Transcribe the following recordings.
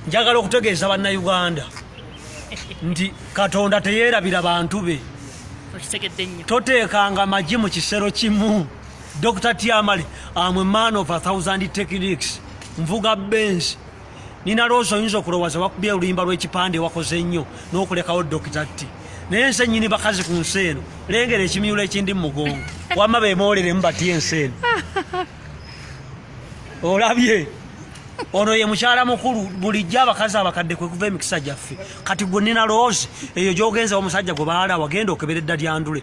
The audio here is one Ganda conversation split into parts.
njagala okutegeeza bannayuganda nti Katonda teyeerabira bantu be. Toteekanga magi mu kisero kimu. Dr. Amale, I'm a man of 1,000 techniques. Nvuga Benz. Nina loozo oyinza okulowooza bakubye oluyimba lw'ekipande wakoze nnyo n'okulekawo Dr. T. Naye nse nnyini bakazi ku nsi eno lengera ekimiyulo ekindi mu mugongo wamma beemoolere mubati ensi eno. Olabye ono ye mukyala mukulu bulijjo abakazi abakadde kwe kuva emikisa gyaffe kati gwe nina loozi eyo gy'ogenza omusajja gwe baala wagenda okebera Dadyandule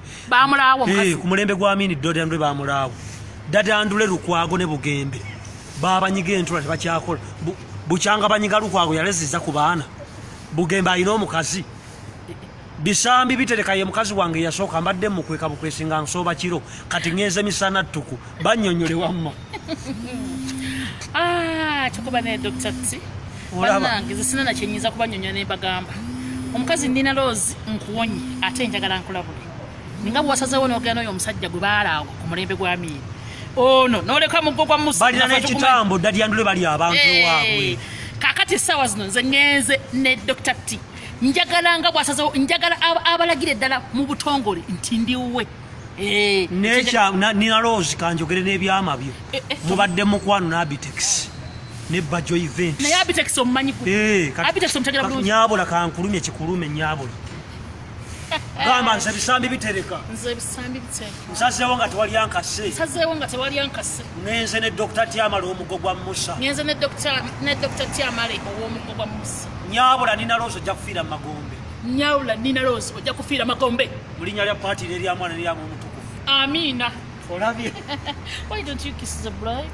ku mulembe gwa Amini Dadyandule baamulaawo. Dadyandule Lukwago ne Bugembe baabanyiga entula tebakyakola. Bukyanga banyiga Lukwago yaleziza ku baana. Bugembe alina omukazi. Bisambi bitereka ye mukazi wange yasooka mbadde mukweka bukwesinga nsooba kiro kati ngeze misana ttuku bannyonnyole wamma. Chokoba ne Dr. T. Banange zisina na kyenyiza kubanyonnya ne bagamba. Omukazi Nina Rose nkuwonye ate njagala nkulabule. Ninga bwasazeewo n'ogenda oyo omusajja gwe baalaawo ku mulembe gwa Amini. Ono n'oleka muggo gwa Musa. Balina n'ekitambo Dadyandule bali abantu waabwe. Kakati essaawa zino nze ngenze ne Dr. T. Njagala nga bwasazeewo njagala abalagire ddala mu butongole nti ndiwe. Necha Nina Rose kanjogere n'ebyama byo. Mubadde mukwano n'Abitex. Ne Bajo event. Na Abitex omanyi ku. Abitex omutagera bulungi. Nyabola kankulumye kikulume nyabola. Gamba nze bisambi bitereka. Nze bisambi bitereka. Nsazeewo nga tewali ankase. Nsazeewo nga tewali ankase. Ngenze ne Dr. Amale omuggo gwa Musa. Ngenze ne Dr. Amale omuggo gwa Musa. Nyabola Nina Rose ojja kufiira Magombe. Nyabola Nina Rose ojja kufiira Magombe. Mulinnya lya party lya mwana lya muntu. Amina. Olabye. Why don't you kiss the bride?